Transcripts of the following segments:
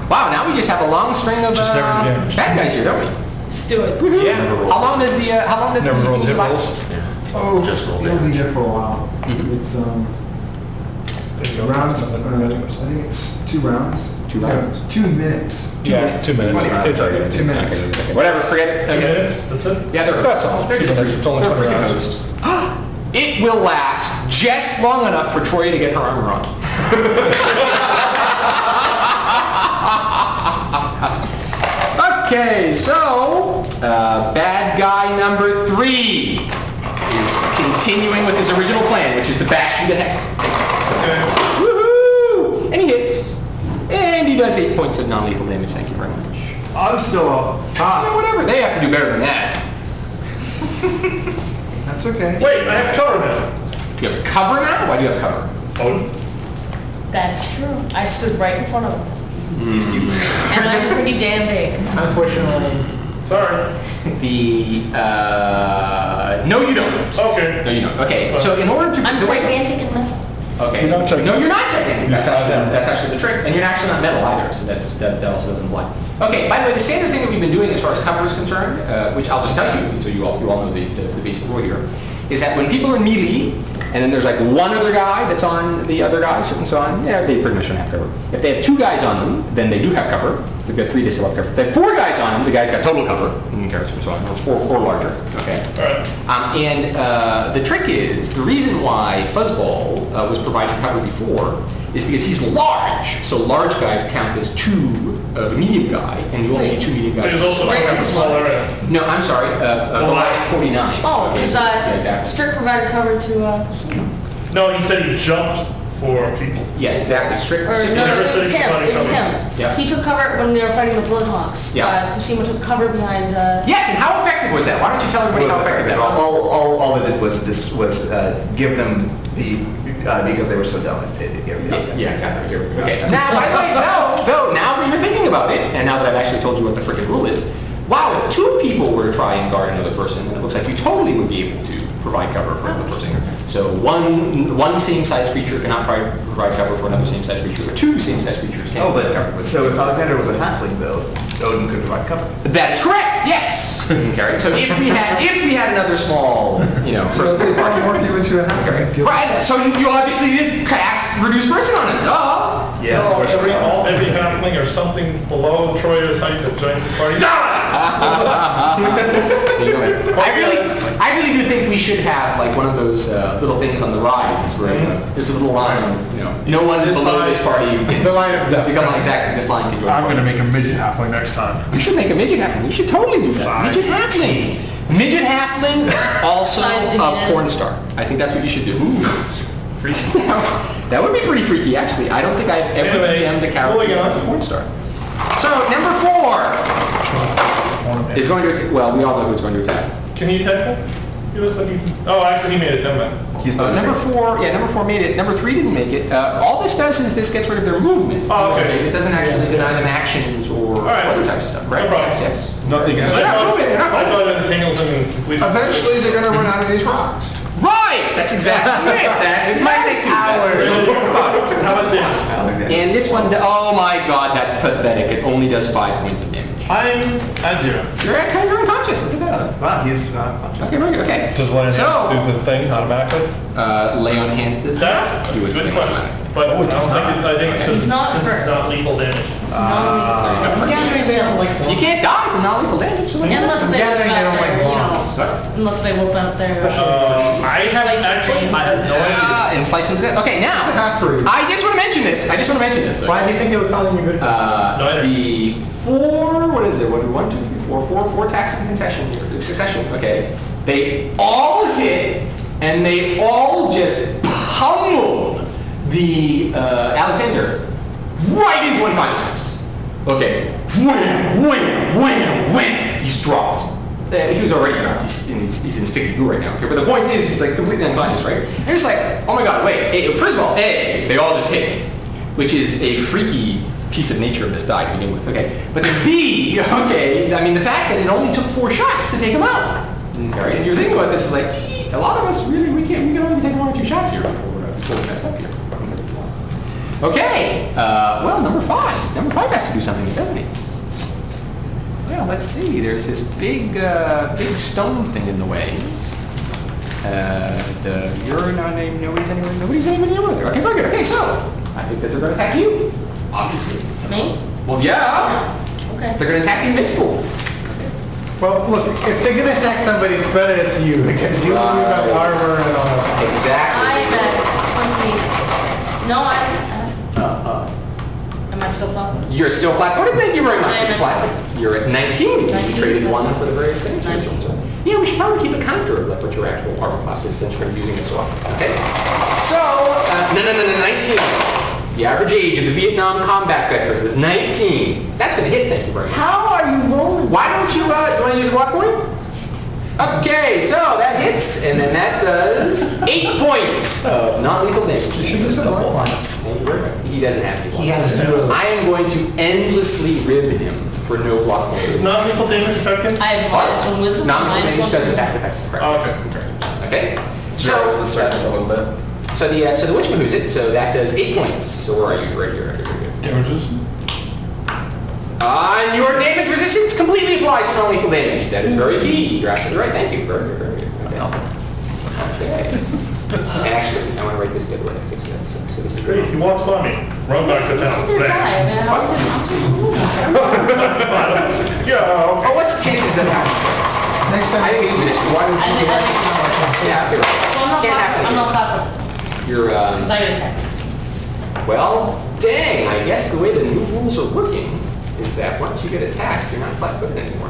Wow, now we just have a long string of bad guys here, don't we? Let's do it. Yeah. How long does the Never rolled hit last? rolls. Oh, Just roll it'll be damage. there for a while. It's rounds. I think it's 2 rounds. 2 rounds. 2 minutes. Yeah, 2 minutes. 20 It's okay. 2 minutes. Okay, whatever, forget it. 2 Okay. minutes? That's it? Yeah, That's all. 2 minutes. It's only 20 rounds. It will last just long enough for Troya to get her armor on. Okay, so bad guy number 3 is continuing with his original plan, which is to bash you to heck. So, woohoo! And he hits. And he does 8 points of non-lethal damage, thank you very much. I'm still up. Yeah, whatever, they have to do better than that. That's okay. Wait, I have cover now. You have cover now? Why do you have cover? Odin? That's true. I stood right in front of him. And I'm pretty damn big. Unfortunately. Sorry. No you don't. Okay. No you don't. Okay, so in order to... I'm gigantic and metal. Okay. You're not gigantic. No, you're not gigantic. That's actually the trick. And you're actually not metal either, so that also doesn't apply. Okay, by the way, the standard thing that we've been doing as far as cover is concerned, which I'll just tell you, so you all know the basic rule here, is that when people are in melee, and then there's like one other guy that's on the other guy, and so on, yeah, they pretty much don't have cover. If they have 2 guys on them, then they do have cover. They've got 3 days of cover. If they have 4 guys on them, the guy's got total cover, and so on, or larger. Okay. All right. The trick is, the reason why Fuzzball was providing cover before is because he's large. So large guys count as 2 medium guy, and you only need 2 medium guys. Which is also Right. a small area. No, I'm sorry, Goliath 49. Oh, Okay, because yeah, exactly. Strict provided cover to Cosimo. No, he said he jumped for people. Yes, exactly. Strict. Or strict- no, never it said was he him. provided It was cover. him. Yeah. He took cover when they were fighting the Bloodhawks. Yeah. Cosimo took cover behind. Yes, and how effective was that? Why don't you tell everybody how effective that was? All it did was give them the because they were so dumb. Yeah, exactly. Okay. Now, by the way, no, now that you're thinking about it, and now that I've actually told you what the frickin' rule is, wow, if 2 people were to try and guard another person, then it looks like you totally would be able to provide cover for another person. So one same-sized creature cannot provide cover for another same-sized creature, but 2 same-sized creatures can. Oh, but so if Alexander was a halfling, though, Odin could provide cover. That is correct. Yes. Okay. So if we had another small, So person, they probably morph you into a halfling. right? So you obviously did cast reduce person on it. Duh. Yeah. No, every halfling or something below Troya's height that joins this party. I really do think we should have like one of those little things on the rides where there's a little line, no one below this party. The line of death. Become exactly this line can go. I'm gonna make a midget halfling next time. You should make a midget halfling. You should totally do that. Midget halfling. Midget halfling is also Size of a it. porn star. I think that's what you should do. Freaky. That would be pretty freaky, actually. I don't think I've ever Anyway, DM'd a character moving on. as a porn star. So number 4 is going to attack. Well, we all know who's going to attack. Can he attack him? He looks like he's... Oh, actually, he made it. Never mind. He's the Number 4 made it. Number 3 didn't make it. All this does is this gets rid of their movement. Oh, okay. It doesn't actually deny them actions or right. other types of stuff, right? No problem. Yes. Nothing. They're not moving, they're not I moving. thought it entangles him in complete... Eventually, they're going to run out of these rocks. Right! That's exactly it. It might take 2 hours. How much damage? And this one, oh my god, that's pathetic. It only does 5 points of damage. I'm at 0. You're kind of unconscious. Look at that. Wow, he's not. Okay, very good. Okay. Does Land So, do the thing automatically? lay on hands does That's not a do its good thing question. automatically. But I think it's because He's not since it's hurt. not lethal damage. You can't die from non-lethal damage. So Unless they whip gathering they don't out like their, bombs. unless they whip out their... I have actually... I have no idea. And slice into that. Okay, now, half-breed. I just want to mention this. Why do you think they would call him a good? The 4, what is it? What, 1, 2, 3, 4 attacks in succession, okay? They all hit, and they all just pummeled the Alexander right into unconsciousness. Okay, wham, wham, wham, wham. He's dropped. He was already dropped. He's in sticky goo right now. Okay, but the point is, he's like completely unconscious, right? And it's like, oh my god, wait. First of all, A, they all just hit, which is a freaky piece of nature of this die to begin with. Okay, but then B, okay, I mean the fact that it only took 4 shots to take him out. Right? And you're thinking about this is like, a lot of us really we can only take 1 or 2 shots here before we mess up here. Okay, well, number 5. Number 5 has to do something, doesn't he? Well, let's see. There's this big stone thing in the way. You're not named. Nobody's anywhere. Nobody's even anywhere. Okay, very good. Okay, so I think that they're going to attack you. Obviously. Me? Well, yeah. Okay. They're going to attack the invincible. Well, look, if they're gonna attack somebody, it's better it's you, because you have armor and all that stuff. Exactly. I'm at 20. No, am I still flat? You're still flat-footed. Thank you very much. I am It's at flat. You're at 19. You 19, traded 1 that's for the various things. 19. Yeah, we should probably keep a counter of like what your actual armor class is since you're using it so often. Okay. So, no, 19. The average age of the Vietnam combat veteran was 19. That's going to hit, thank you very much. How are you rolling? Why don't you want to use a block point? Okay, so that hits, and then that does 8 points of non-lethal damage. You should use a block points. He doesn't have any block He has points. zero. I am going to endlessly rib him for no block points. Is non-lethal damage second? I have -1 wisdom, Non-lethal damage -1 doesn't wisdom. affect correct. Okay. Okay? Jarls the circuits a little bit. So the witch who's it, so that does 8 points. So where are you? Right here. Okay, very good. Damages? And your damage resistance completely applies to non-lethal damage. That is very key. You're absolutely right. Thank you. Very good, very good. Okay. And actually, I want to write this the other way. Okay, so that's 6. So this is Great, he walks by me. Run back to town. What's your guy? I mean, how's it? Yeah, Oh, what's the chances that happens for us? Next time I you think see it's why would you do that? Yeah, you're right. So I'm not Can't flat. happen I'm here. not flat. You're, Because I attack. well, dang, I guess the way the new rules are working is that once you get attacked, you're not flat-footed anymore.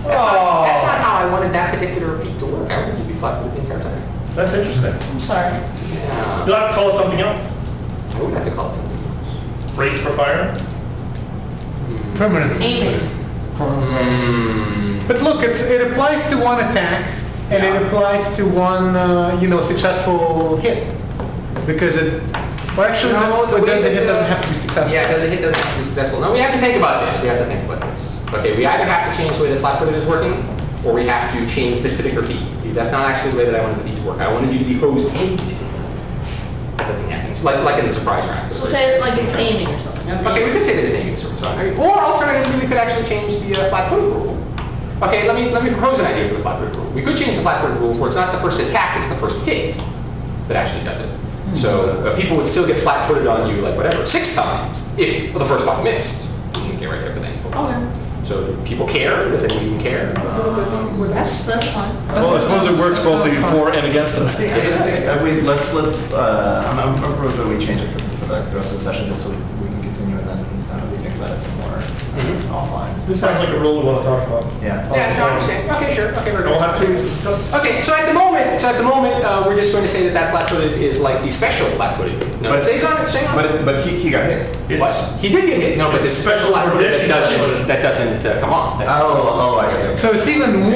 That's not how I wanted that particular feat to work. I wanted you to be flat-footed the entire time. that's interesting. I'm sorry. Yeah, You'll have to call it something else. I would have to call it something else. Race for fire? Permanent. Aiming. But look, it applies to one attack, and Yeah. it applies to one, successful hit. Because well actually, No, the but way then the that, hit doesn't have to be successful. Yeah, because the hit doesn't have to be successful. No, we have to think about this. We have to think about this. Okay, we either have to change the way that flat-footed is working, or we have to change this particular feat. Because that's not actually the way that I wanted the feat to work. I wanted you to be hosed any something happens, like in the surprise round. So say like it's aiming or something. Okay, we could say that it's aiming sort of time. Or alternatively, we could actually change the flat-footed rule. Okay, let me propose an idea for the flat-footed rule. We could change the flat-footed rule where it's not the first attack, it's the first hit that actually does it. So people would still get flat-footed on you, like whatever, 6 times if the first one missed. You can get right there with any Okay. So do people care? Does anyone even care? That's fine. Well, I suppose it works both for and against us. I'm propose that we change it for the rest of the session, just so we can continue and then we think about it some more offline. This sounds like a rule we want to talk about. Yeah. Yeah, no, I understand. Okay, sure. Okay, we're We'll good. have 2 weeks to discuss it. Okay, so at the moment, we're just going to say that flat-footed is like the special flat-footed. No, But- say on it, say on it. But he got hit. What? He did get hit. No, but the It's special special flat-footed condition. that doesn't come off. That's Oh, I see. So it's even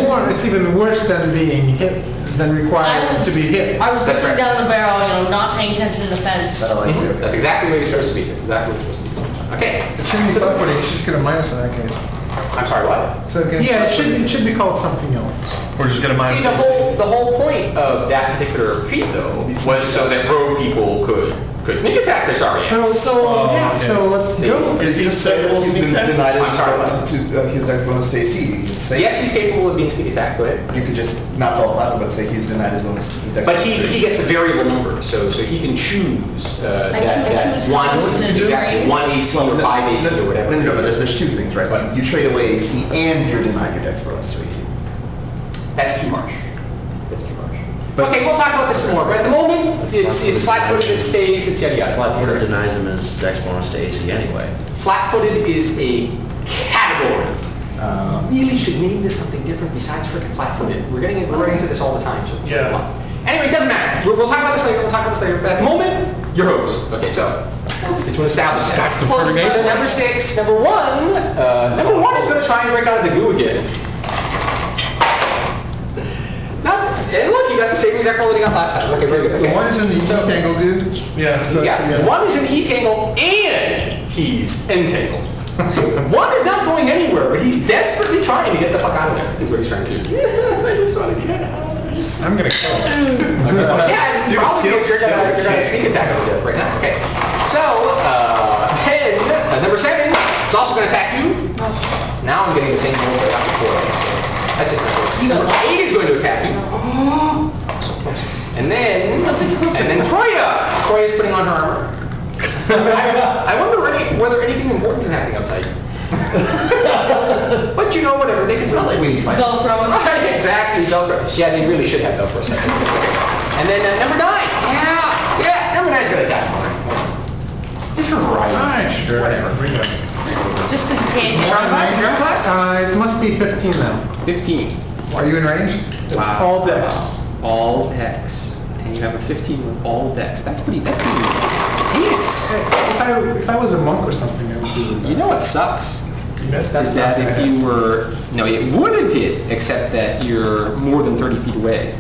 worse than being hit, than required to be hit. I was That's looking right. down the barrel, not paying attention to the fence. That'll I see. That's exactly what you're supposed to be. That's exactly what you're supposed to be. Okay. It shouldn't be flat-footed, you should just get a minus in that case. I'm sorry, what? So again, Yeah, it should be called something else. We're just gonna minus See, the whole point of that particular feat, though, was so that rogue people could sneak attack this RES. So let's go. Is he Just say capable of he's sneak attack? denied his I'm sorry, bonus to his dex bonus to AC. You just say Yes, he's capable of being sneak attack, but you could just not call it flat, but say he's denied his bonus. His dex But bonus to he AC. gets a variable number, so he can choose I choose one, once in a exactly, dream. 1 AC or 5 AC or whatever. No, but there's 2 things, right? But you trade away AC and you're denied your dex bonus to AC. That's too harsh. That's too harsh. Okay, we'll talk about this some more, but at the moment, it's flat-footed, it stays, it's yada yada. Flat-footed denies him his dex bonus to AC anyway. Flat-footed is a category. Really should name this something different besides freaking flat-footed. We're getting into this all the time, so. Yeah. Anyway, it doesn't matter. We'll talk about this later. But at the moment, you're host. Okay, so did you establish that? That's the perfect Okay, so number 6, number 1. Number 1 is going to try and break out of the goo again. And look, you got the same exact roll that you got last time. Okay, very good. the Okay. one is in the E-tangle goo. Yeah. Yeah, 1 is an E-tangle and he's entangled. 1 is not going anywhere, but he's desperately trying to get the fuck out of there. Is what he's trying to do. I just want to get out. I'm gonna kill him. Yeah, probably because you're gonna sneak attack him to death right now. Okay. Now I'm getting the same rolls I got before. So that's just not good. You got Number 8 is going to attack you. Oh, so close. And then Troya. Troya's putting on her armor. I wonder whether anything important is happening outside. But you know, whatever, they can sound like we need to find out. Velcro. Right, exactly, Velcro. Yeah, they really should have Velcro. And then number 9. Yeah, number 9 is going to attack Morin. Just for variety. Alright, sure. Whatever. Just because you can't Your class? It must be 15 now. 15. Are you in range? It's all decks. All decks. And you have a 15 with all decks. That's pretty heinous. If I was a monk or something, I would do You know what sucks? You missed Is that if you were, no, it would have hit, except that you're more than 30 feet away.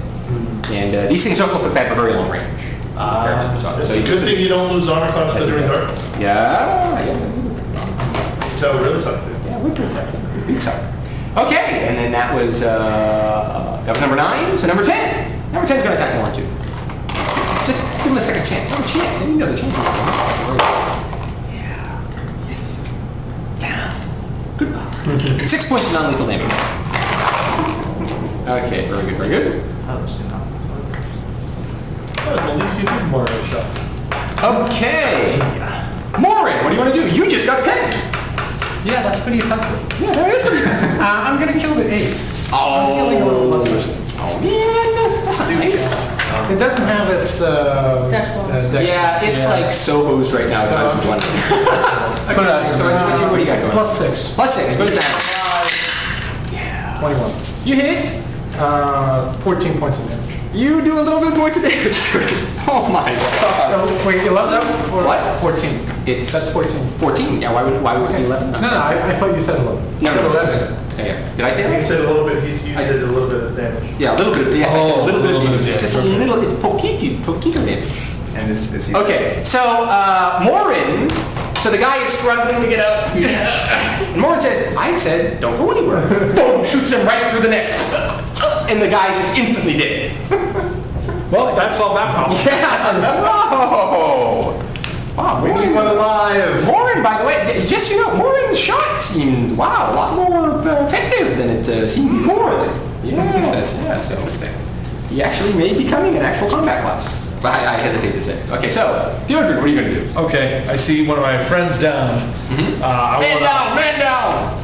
And these things don't look at very long range. It's a good thing you don't lose honor cost to the darkness. Yeah, that's a good thing. So it really sucked. Yeah, we can suck. Big suck. Okay, and then that was number 9. So number 10. Number 10 is going to attack Morin too. Just give him a second chance. Another chance. Any other chance. Yeah. Yes. Down. Goodbye. 6 points of non-lethal damage. Okay, very good, very good. At least you did more of those shots. Okay. Morin, what do you want to do? You just got pinned. Yeah, that's pretty offensive. Yeah, that is pretty fancy. I'm gonna kill the ace. Oh, man. That's not nice. It doesn't have its deck. Yeah, it's like so hosed right now. So It's like Put it out. So what do you got going? +6. +6. Good attack. 21. You hit. 14 points of damage. You do a little bit more to damage. Oh my god. Oh, wait, 11? Or What? 14. That's 14. 14. Yeah, why would it be 11? No, I thought you said 11. No, Said no. 11. Yeah. Did I say You that? said a little bit, you said a little bit of damage. Yeah, a little bit. Yes, I said a little bit of damage. It's just a Okay. little. It's poquito damage. And is he? Okay, so Morin, so the guy is struggling to get up. And Morin says, I said, don't go anywhere. Boom, shoots him right through the neck. And the guy's just instantly dead. Well, that solved that problem. Yeah, it's like, whoa. Wow, We need one alive. Morin, by the way, just so you know, Morin's shot seemed, wow, a lot more effective than it seemed before. Yes, yeah, so he actually may be becoming an actual combat class. But I hesitate to say. Okay, so, Thjodrann, what are you going to do? Okay, I see one of my friends down. Man down!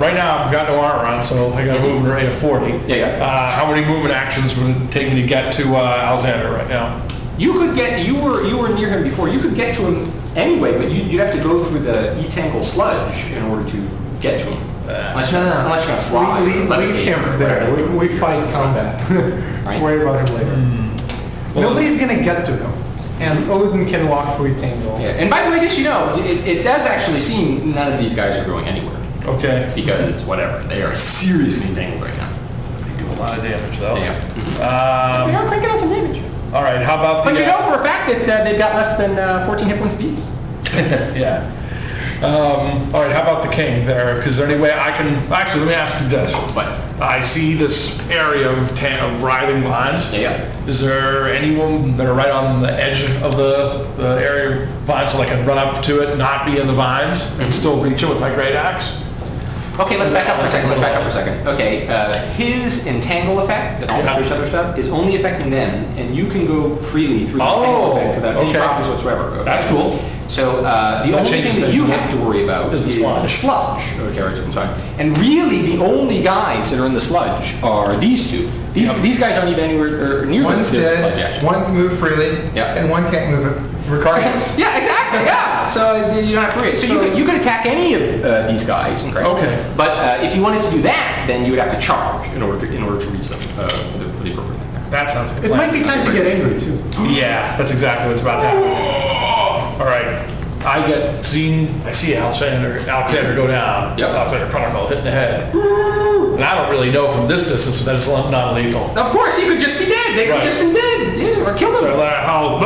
Right now, I've got no armor on, so I got a movement rate of 40. Yeah. How many movement actions would it take me to get to Alexander right now? You could get, you were near him before, you could get to him anyway, but you'd have to go through the E-Tangle sludge in order to get to him. Unless you're going to fly. Leave him there. We fight combat. Right. Worry about him later. Nobody's gonna get to him. And Odin can walk through Tangle. Yeah. And by the way, just you know, it does actually seem none of these guys are going anywhere. Okay. Because, whatever, they are seriously entangled right now. They do a lot of damage, though. Yeah. They are cranking out some damage. All right, how about the... But you know for a fact that they've got less than 14 hit points apiece. Yeah. All right, how about the king there? Because there any way I can... Actually, let me ask you this. What? I see this area of writhing vines. Yeah. Is there anyone that are right on the edge of the area of vines so I can run up to it, not be in the vines, and still reach it with my great axe? Okay, let's back up for a second. Okay, his entangle effect and all that other stuff is only affecting them, and you can go freely through the entangle effect without any problems whatsoever. Okay? That's cool. So the only thing that you have to worry about is the sludge. Okay, right, I'm sorry. And really, the only guys that are in the sludge are these two. These guys aren't even anywhere near One's the sludge, dead, actually. one can move freely, Yeah. and one can't move it regardless. Yeah, exactly. Yeah. So you don't have to worry. So you could attack any of these guys. Okay. But if you wanted to do that, then you would have to charge in order to reach them for the appropriate thing. That sounds like a It plan. might be time to get angry too. Yeah, that's exactly what's about to happen. All right. I see Alexander go down. Yep. Alexander Chronicle hitting the head. And I don't really know from this distance that it's not lethal. Of course, he could just be dead. They could have just been dead. Yeah, or killed him. So I let it howl.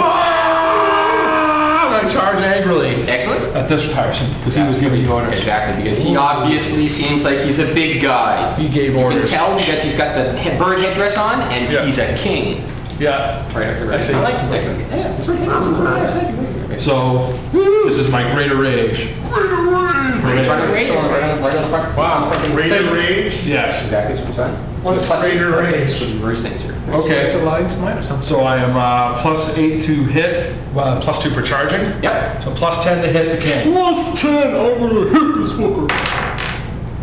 And I charge angrily Excellent. at this person because he was giving orders. Exactly, because he obviously seems like he's a big guy. He gave You can orders. tell because he's got the bird headdress on, and Yeah. he's a king. Yeah. Right. I see. I like him. Excellent. Yeah, that's pretty nice. Thank you. So this is my greater rage. Greater Front of the range, right on the front. Wow. Greater range? Yes. Exactly what I'm saying. Well, it's greater range. For the various things here. Okay. The lines might or something. So I am +8 to hit, +2 for charging. Yep. So +10 to hit the king. +10, I'm gonna hit this fucker.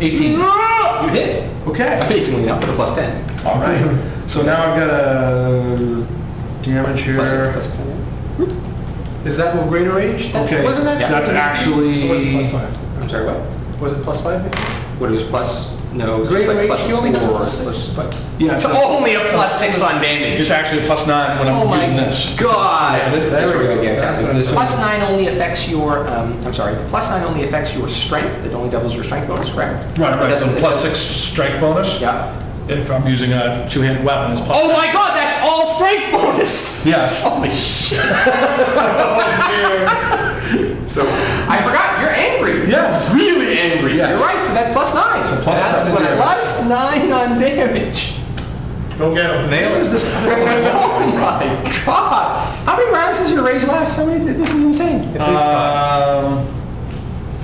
18. You hit. Okay. Basically, up to the +10. All right. So now I've got a damage here. +6. Is that what greater range? Okay. Wasn't that? Yeah. That's Was it actually. +5? I'm sorry, what? Was it +5 maybe? What, it was plus? No, it was just Greater like range, you only got a +4. +6. Yeah, It's so only a +6 on damage. it's actually a +9 when Oh I'm my using this. God! That's we where go. you get That's exactly. what it is. +9 only affects your, I'm sorry, the +9 only affects your strength. It only doubles your strength bonus, correct? Right, It right. So doesn't- it +6 strength bonus. Yeah. If I'm using a two-handed weapon, it's +. Oh my God, that's all strength bonus! Yes. Holy shit. So, I forgot, you're angry. Yes. Really angry. Yes. You're right, so that's +9. So plus That's nine what damage. +9 on damage. Don't get him. Nail is this? Oh my God. How many rounds does your rage last? How many? This is insane. It's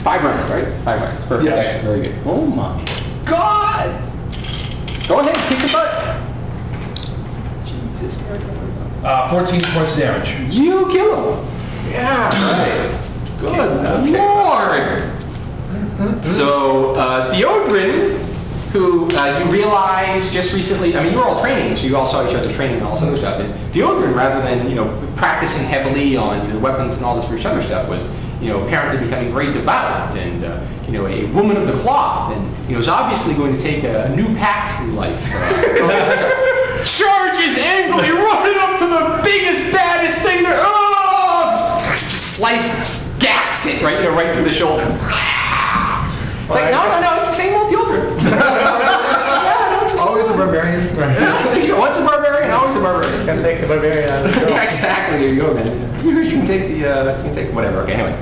5 rounds, right? 5 rounds. Perfect. Yes. Excellent. Very good. Oh my God. Go ahead, kick your butt. Jesus. 14 points of damage. You kill him. Yeah, right. Good Lord. So, Thjodrann, who you realized just recently, I mean, you were all training, so you all saw each other training and all this other stuff. And Thjodrann, rather than, practicing heavily on weapons and all this for each other stuff, was, apparently becoming very devout and, a woman of the cloth. And, is obviously going to take a new path through life. Charges angrily, running up to the biggest, baddest thing there. Just slices, gacks it right through the shoulder. It's like, no, it's the same old Thjodrann. Yeah, no, it's the same Always a barbarian. Right. There you go. Once a barbarian, always a barbarian. Can't take the barbarian out of the Yeah, exactly. There you go, man. You can take whatever. Okay, anyway.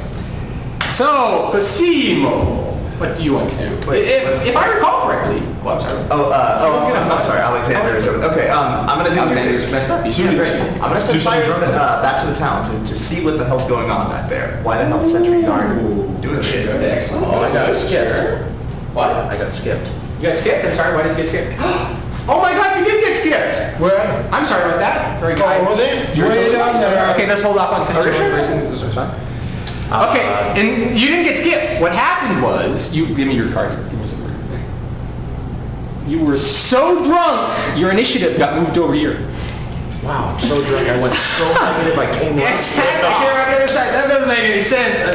So, Cosimo, what do you want to do? If I recall correctly, well, I'm sorry. I'm sorry, Alexander. Okay, I'm gonna do two Alexander's things. messed up. He's Yeah, too great. good. I'm gonna send fires back to the town to see what the hell's going on back there. Why the hell the sentries aren't doing shit? Excellent. Oh, I got skipped. What? I got skipped. You got skipped? I'm sorry, why did you get skipped? Oh my God, you did get skipped! Where? I'm sorry about that. Very good. well, then, You're way totally down right. there. Okay, let's hold off on Cosimo. Okay, sure. This is fine. Okay, and you didn't get skipped. What happened was, you give me your card. Give me some. You were so drunk, your initiative got moved over here. Wow, I'm so drunk. I went so negative. I came Exactly. Here on the other side. That doesn't make any sense. I'm so